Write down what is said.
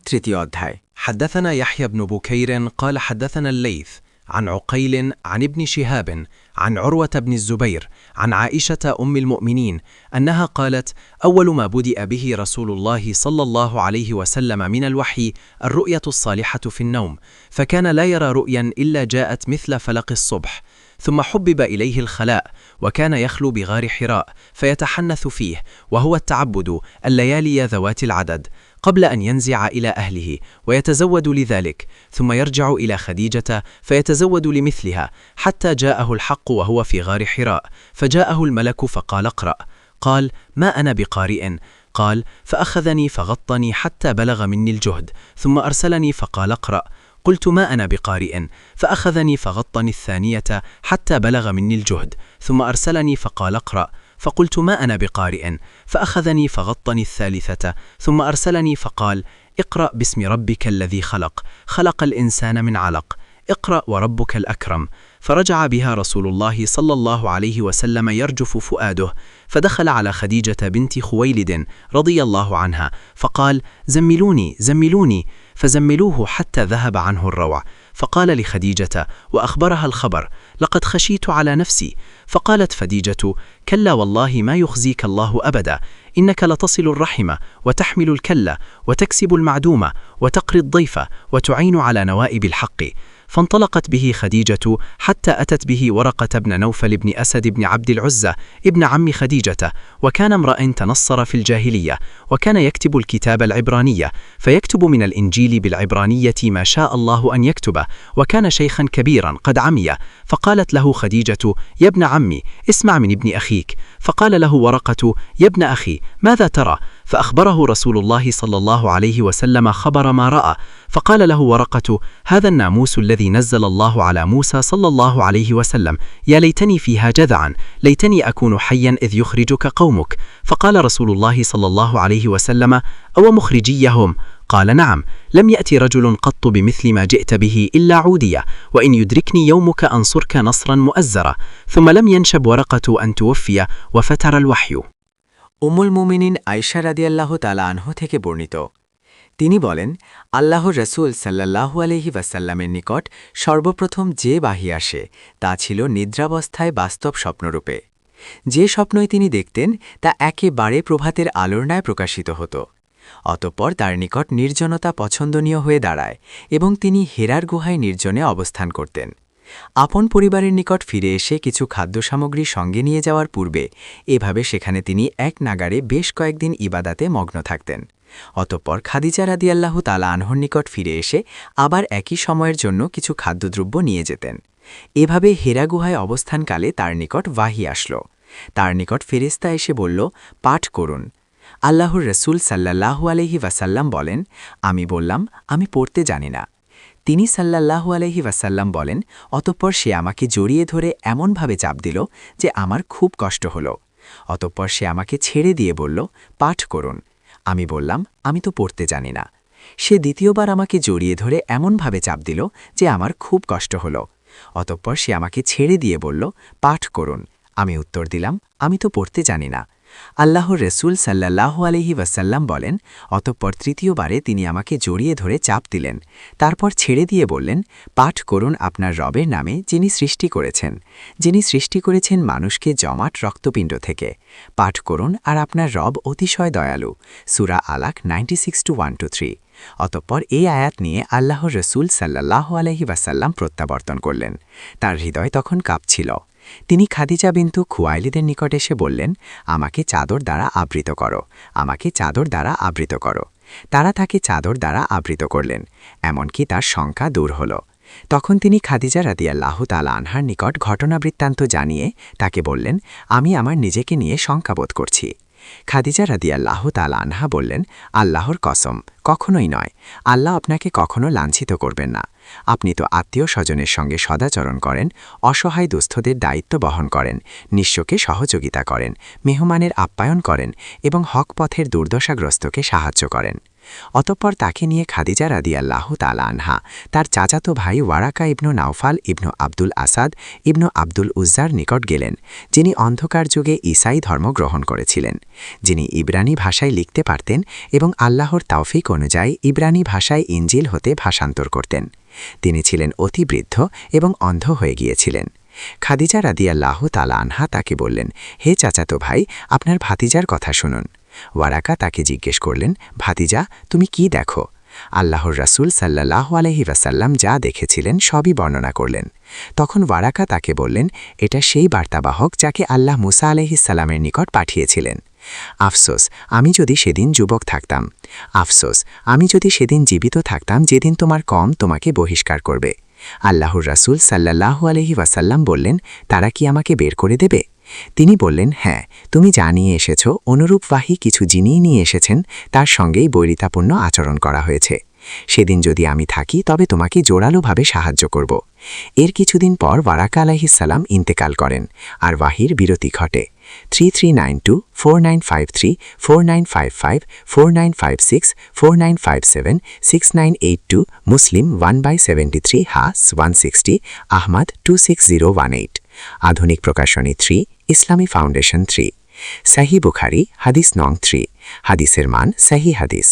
তৃতীয় অধ্যায়। حدثنا يحيى بن بكير قال حدثنا الليث عن عقيل عن ابن شهاب عن عروة بن الزبير عن عائشة أم المؤمنين أنها قالت: أول ما بدأ به رسول الله صلى الله عليه وسلم من الوحي الرؤية الصالحة في النوم، فكان لا يرى رؤيا إلا جاءت مثل فلق الصبح، ثم حبب إليه الخلاء، وكان يخلو بغار حراء فيتحنث فيه، وهو التعبد الليالي ذوات العدد، قبل أن ينزع إلى أهله ويتزود لذلك، ثم يرجع إلى خديجة فيتزود لمثلها، حتى جاءه الحق وهو في غار حراء، فجاءه الملك فقال: اقرأ. قال: ما أنا بقارئ. قال: فأخذني فغطني حتى بلغ مني الجهد، ثم أرسلني فقال: اقرأ. قلت: ما أنا بقارئ. فأخذني فغطني الثانية حتى بلغ مني الجهد، ثم أرسلني فقال: اقرأ. فقلت: ما أنا بقارئ. فأخذني فغطني الثالثة ثم أرسلني فقال: اقرأ باسم ربك الذي خلق، خلق الإنسان من علق، اقرأ وربك الأكرم. فرجع بها رسول الله صلى الله عليه وسلم يرجف فؤاده، فدخل على خديجة بنت خويلد رضي الله عنها فقال: زملوني زملوني، فزملوه حتى ذهب عنه الروع، فقال لخديجة وأخبرها الخبر: لقد خشيت على نفسي. فقالت خديجة: كلا والله ما يخزيك الله أبدا، إنك لتصل الرحمة وتحمل الكلة وتكسب المعدومة وتقري الضيف وتعين على نوائب الحق. فانطلقت به خديجة حتى أتت به ورقة بن نوفل بن أسد بن عبد العزة ابن عم خديجة، وكان امرأ تنصر في الجاهلية، وكان يكتب الكتاب العبرانية، فيكتب من الإنجيل بالعبرانية ما شاء الله أن يكتبه، وكان شيخا كبيرا قد عمي. فقالت له خديجة: يا ابن عمي، اسمع من ابن أخيك. فقال له ورقة: يا ابن أخي، ماذا ترى؟ فأخبره رسول الله صلى الله عليه وسلم خبر ما رأى. فقال له ورقة: هذا الناموس الذي نزل الله على موسى صلى الله عليه وسلم، يا ليتني فيها جذعا، ليتني أكون حيا إذ يخرجك قومك. فقال رسول الله صلى الله عليه وسلم: أو مخرجيهم؟ قال: نعم، لم يأتي رجل قط بمثل ما جئت به إلا عودية، وإن يدركني يومك أنصرك نصرا مؤزرا. ثم لم ينشب ورقة أن توفي وفتر الوحي। উম্মুল মুমিনিন আয়েশা রাদিয়াল্লাহু তাআলা আনহু থেকে বর্ণিত, তিনি বলেন, আল্লাহর রাসূল সাল্লাল্লাহু আলাইহি ওয়াসাল্লামের নিকট সর্বপ্রথম যে বাহী আসে তা ছিল নিদ্রাবস্থায় বাস্তব স্বপ্নরূপে। যে স্বপ্নই তিনি দেখতেন তা একেবারে প্রভাতের আলোর ন্যায় প্রকাশিত হতো। অতঃপর তার নিকট নির্জনতা পছন্দনীয় হয়ে দাঁড়ায় এবং তিনি হেরার গুহায় নির্জনে অবস্থান করতেন। আপন পরিবারের নিকট ফিরে এসে কিছু খাদ্য সামগ্রী সঙ্গে নিয়ে যাওয়ার পূর্বে এভাবে সেখানে তিনি এক নাগাড়ে বেশ কয়েকদিন ইবাদাতে মগ্ন থাকতেন। অতঃপর খাদিজা রাদিয়াল্লাহু তাআলা আনহার নিকট ফিরে এসে আবার একই সময়ের জন্য কিছু খাদ্যদ্রব্য নিয়ে যেতেন। এভাবে হেরা গুহায় অবস্থানকালে তার নিকট ওয়াহী আসলো। তার নিকট ফেরেশতা এসে বলল, পাঠ করুন। আল্লাহর রাসূল সাল্লাল্লাহু আলাইহি ওয়াসাল্লাম বলেন, আমি বললাম, আমি পড়তে জানি না। তিনি সাল্লাল্লাহু আলাইহি ওয়াসাল্লাম বলেন, অতঃপর সে আমাকে জড়িয়ে ধরে এমনভাবে চাপ দিল যে আমার খুব কষ্ট হলো। অতঃপর সে আমাকে ছেড়ে দিয়ে বলল, পাঠ করুন। আমি বললাম, আমি তো পড়তে জানি না। সে দ্বিতীয়বার আমাকে জড়িয়ে ধরে এমনভাবে চাপ দিল যে আমার খুব কষ্ট হলো। অতঃপর সে আমাকে ছেড়ে দিয়ে বলল, পাঠ করুন। আমি উত্তর দিলাম, আমি তো পড়তে জানি না। আল্লাহর রাসূল সাল্লাল্লাহু আলাইহি ওয়াসাল্লাম বলেন, অতঃপর তৃতীয়বারে তিনি আমাকে জড়িয়ে ধরে চাপ দিলেন, তারপর ছেড়ে দিয়ে বললেন, পাঠ করুন আপনার রবের নামে, যিনি সৃষ্টি করেছেন মানুষকে জমাট রক্তপিণ্ড থেকে। পাঠ করুন, আর আপনার রব অতিশয় দয়ালু। সূরা আলাক 96-123। অতঃপর এই আয়াত নিয়ে আল্লাহর রাসূল সাল্লাল্লাহু আলাইহি ওয়াসাল্লাম প্রত্যাবর্তন করলেন। তার হৃদয় তখন কাঁপছিল। তিনি খাদিজা বিনতু খুয়াইলিদের নিকট এসে বললেন, আমাকে চাদর দ্বারা আবৃত করো, আমাকে চাদর দ্বারা আবৃত করো। তারা তাকে চাদর দ্বারা আবৃত করলেন, এমনকি তার শঙ্কা দূর হল। তখন তিনি খাদিজা রাদিয়াল্লাহু তাআলা আনহার নিকট ঘটনাবৃত্তান্ত জানিয়ে তাকে বললেন, আমি আমার নিজেকে নিয়ে শঙ্কাবোধ করছি। খাদিজা রাদিয়াল্লাহু তাআলা আনহা বললেন, আল্লাহর কসম, কখনোই নয়। আল্লাহ আপনাকে কখনো লাঞ্ছিত করবেন না। আপনি তো আত্মীয় স্বজনের সঙ্গে সদাচরণ করেন, অসহায় দুস্থদের দায়িত্ব বহন করেন, নিঃস্বকে সহযোগিতা করেন, মেহমানের আপ্যায়ন করেন এবং হক পথের দুর্দশাগ্রস্তকে সাহায্য করেন। অতঃপর তাকে নিয়ে খাদিজা রাদিয়াল্লাহু তাআলা আনহা তার চাচাতো ভাই ওয়ারাকা ইবনু নাওফাল ইবনু আব্দুল আসাদ ইবনু আব্দুল উজ্জার নিকট গেলেন, যিনি অন্ধকার যুগে ঈসাই ধর্ম গ্রহণ করেছিলেন, যিনি ইব্রানি ভাষায় লিখতে পারতেন এবং আল্লাহর তাওফিক অনুযায়ী ইব্রানি ভাষায় ইঞ্জিল হতে ভাষান্তর করতেন। তিনি ছিলেন অতি বৃদ্ধ এবং অন্ধ হয়ে গিয়েছিলেন। খাদিজা রাদিয়াল্লাহু তাআলা আনহা তাকে বললেন, হে চাচাতো ভাই, আপনার ভাতিজার কথা শুনুন। ওয়ারাকা তাকে জিজ্ঞেস করলেন, ভাতিজা, তুমি কি দেখো? আল্লাহর রাসূল সাল্লাল্লাহু আলাইহি ওয়াসাল্লাম যা দেখেছিলেন সবই বর্ণনা করলেন। তখন ওয়ারাকা তাকে বললেন, এটা সেই বার্তাবাহক যাকে আল্লাহ মুসা আলাইহিস সালামের নিকট পাঠিয়েছিলেন। আফসোস, আমি যদি সেদিন যুবক থাকতাম। আফসোস, আমি যদি সেদিন জীবিত থাকতাম যেদিন তোমার কওম তোমাকে বহিষ্কার করবে। আল্লাহর রাসূল সাল্লাল্লাহু আলাইহি ওয়াসাল্লাম বললেন, তারা কি আমাকে বের করে দেবে? তিনি বললেন, হ্যাঁ, তুমি যা নিয়ে এসেছ অনুরূপ ওয়াহী কিছু যিনি নিয়ে এসেছেন তার সঙ্গেই বৈরিতাপূর্ণ আচরণ করা হয়েছে। সেদিন যদি আমি থাকি তবে তোমাকে জোরালোভাবে সাহায্য করব। এর কিছুদিন পর ওয়ারাকা আলাইহিস সালাম ইন্তেকাল করেন আর ওয়াহির বিরতি ঘটে। 3392 4953 4955 4956 4957 6982 মুসলিম 1/73 হাস 160 আহমদ 26018 আধুনিক প্রকাশনী 3 ইসলামী ফাউন্ডেশন 3 সহিহ বুখারী হাদিস নং 3 হাদিসের মান সহিহ হাদিস।